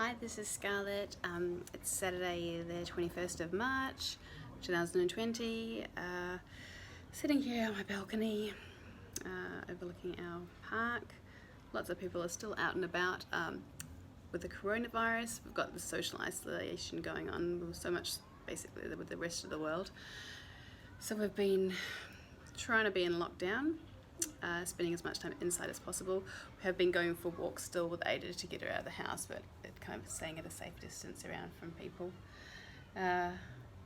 Hi, this is Scarlett. It's Saturday the 21st of March 2020. Sitting here on my balcony overlooking our park. Lots of people are still out and about with the coronavirus. We've got the social isolation going on so much basically with the rest of the world. So we've been trying to be in lockdown. Spending as much time inside as possible. We have been going for walks still with Ada to get her out of the house, but kind of staying at a safe distance around from people.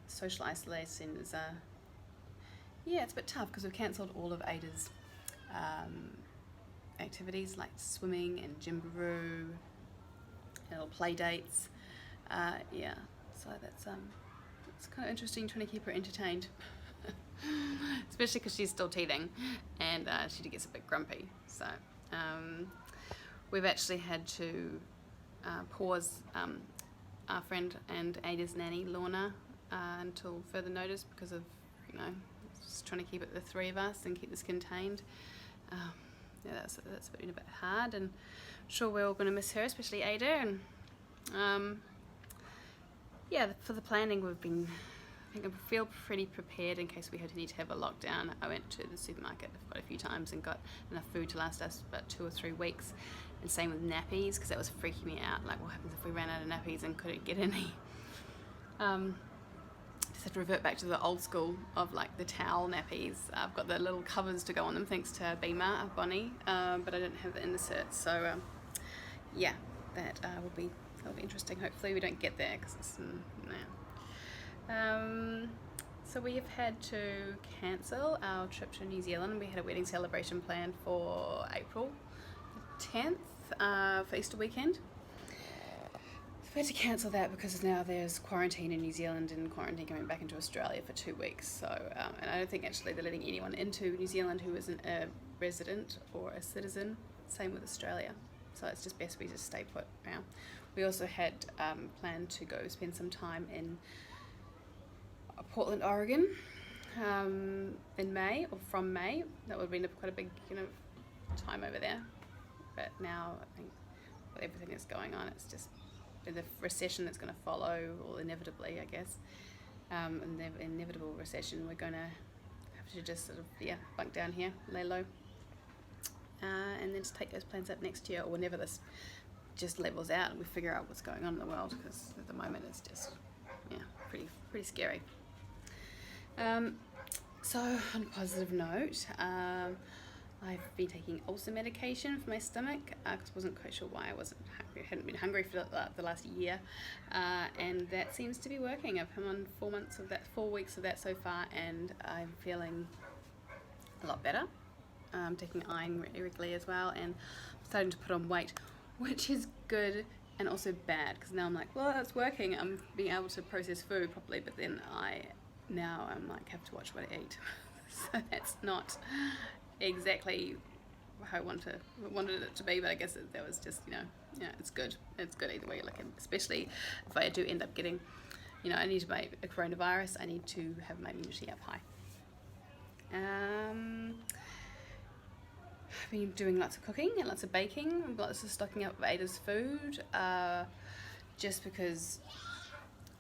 Social isolation is it's a bit tough because we've cancelled all of Ada's activities like swimming and Gymboree, little play dates. So that's it's kind of interesting trying to keep her entertained. Especially because she's still teething and she gets a bit grumpy. So we've actually had to pause our friend and Ada's nanny, Lorna, until further notice because of, just trying to keep it the three of us and keep this contained. That's been a bit hard, and I'm sure we're all going to miss her, especially Ada. And for the planning, I think I feel pretty prepared in case we need to have a lockdown. I went to the supermarket quite a few times and got enough food to last us about 2 or 3 weeks. And same with nappies, because that was freaking me out. Like, what happens if we ran out of nappies and couldn't get any? Just have to revert back to the old school of like the towel nappies. I've got the little covers to go on them thanks to Beamer, Bonnie, but I don't have the inserts. So that will be interesting. Hopefully we don't get there because it's so we have had to cancel our trip to New Zealand. We had a wedding celebration planned for April 10th for Easter weekend. So we had to cancel that because now there's quarantine in New Zealand and quarantine coming back into Australia for 2 weeks. So and I don't think actually they're letting anyone into New Zealand who isn't a resident or a citizen. Same with Australia. So it's just best we just stay put now. We also had planned to go spend some time in Portland, Oregon, in May, or from May. That would have been quite a big, time over there. But now I think with everything that's going on, it's just the recession that's going to follow, or inevitably, I guess, and the inevitable recession, we're going to have to just sort of, bunk down here, lay low, and then just take those plans up next year, or whenever this just levels out and we figure out what's going on in the world, because at the moment it's just, pretty scary. So on a positive note, I've been taking ulcer medication for my stomach because I wasn't quite sure why I hadn't been hungry for the last year, and that seems to be working. I've come on 4 weeks of that so far, and I'm feeling a lot better. I'm taking iron regularly as well, and I'm starting to put on weight, which is good and also bad, because now I'm like, well, that's working. I'm being able to process food properly, but then I'm like, have to watch what I eat. So that's not exactly how I wanted it to be, but I guess that was just, it's good. It's good either way you look at it, especially if I do end up getting, I need to make a coronavirus, I need to have my immunity up high. I've been doing lots of cooking and lots of baking, lots of stocking up of Ada's food, just because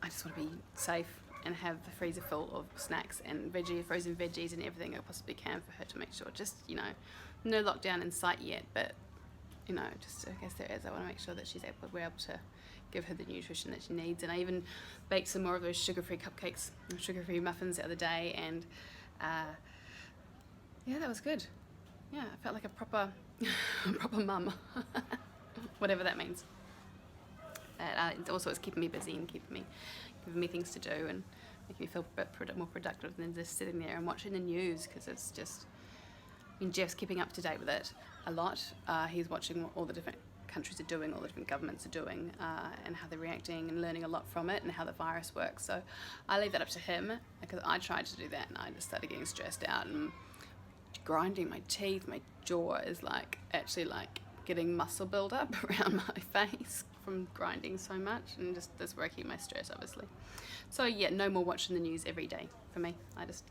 I just want to be safe and have the freezer full of snacks and frozen veggies and everything I possibly can for her to make sure. Just, no lockdown in sight yet, but, just I guess there is. I want to make sure that we're able to give her the nutrition that she needs. And I even baked some more of those sugar-free cupcakes, sugar-free muffins the other day, and that was good. Yeah, I felt like a proper mum, whatever that means. Also, it's keeping me busy and giving me things to do and making me feel a bit more productive than just sitting there and watching the news, because it's just, Jeff's keeping up to date with it a lot. He's watching what all the different countries are doing, all the different governments are doing, and how they're reacting, and learning a lot from it and how the virus works. So I leave that up to him, because I tried to do that and I just started getting stressed out and grinding my teeth. My jaw is actually getting muscle build-up around my face from grinding so much, and just that's where I keep my stress, obviously. So no more watching the news every day for me. I just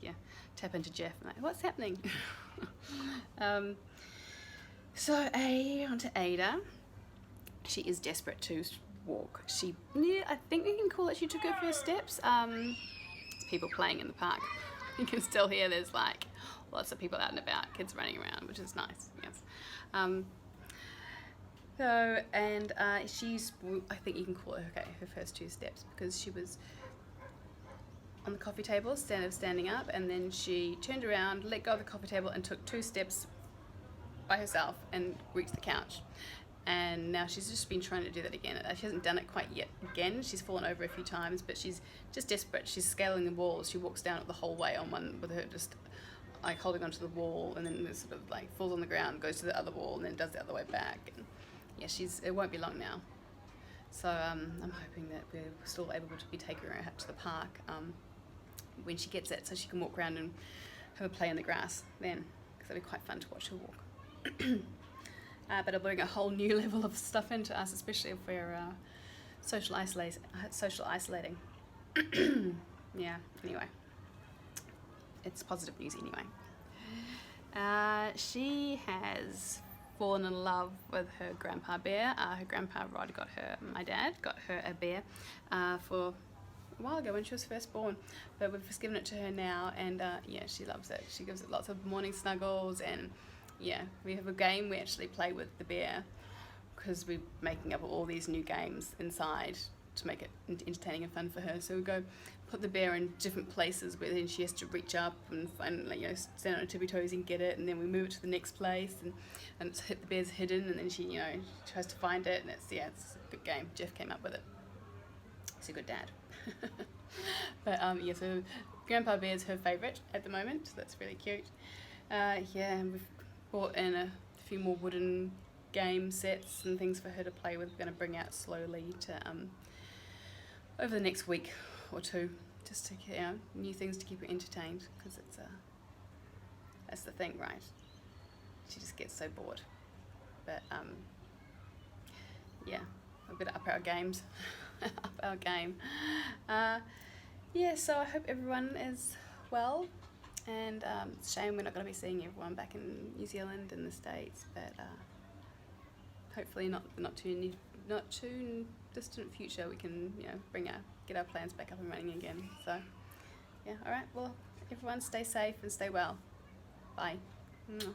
tap into Jeff and what's happening. So onto Ada. She is desperate to walk. I think we can call it she took her first steps. There's people playing in the park. You can still hear there's like lots of people out and about, kids running around, which is nice, yes. She's, I think you can call it, her first 2 steps, because she was on the coffee table, standing up, and then she turned around, let go of the coffee table, and took 2 steps by herself and reached the couch. And now she's just been trying to do that again. She hasn't done it quite yet again. She's fallen over a few times, but she's just desperate. She's scaling the walls. She walks down it the whole way on one with her just like holding onto the wall, and then sort of like falls on the ground, goes to the other wall, and then does the other way back. And yeah, it won't be long now. So I'm hoping that we're still able to be taking her out to the park when she gets it, so she can walk around and have a play in the grass then, because it'll be quite fun to watch her walk. But it'll bring a whole new level of stuff into us, especially if we're social isolating. Yeah, anyway. It's positive news anyway. She has fallen in love with her grandpa bear. Her grandpa Rod my dad got her a bear for a while ago when she was first born, but we've just given it to her now, and yeah, she loves it. She gives it lots of morning snuggles, and yeah, we have a game we actually play with the bear, because we're making up all these new games inside to make it entertaining and fun for her. So we go put the bear in different places where then she has to reach up and find, like, stand on her tippy toes and get it, and then we move it to the next place, and it's the bear's hidden, and then she tries to find it, and it's a good game. Jeff came up with it. He's a good dad. But yeah, so Grandpa Bear's her favourite at the moment, so that's really cute. Yeah, and we've brought in a few more wooden game sets and things for her to play with. We're going to bring out slowly to over the next week or 2, just to new things to keep her entertained, because that's the thing, right? She just gets so bored. But yeah, we're going to up our games, up our game. Yeah, so I hope everyone is well. And it's a shame we're not going to be seeing everyone back in New Zealand and the States, but hopefully not too distant future we can get our plans back up and running again. So yeah, all right. Well, everyone stay safe and stay well. Bye. Mwah.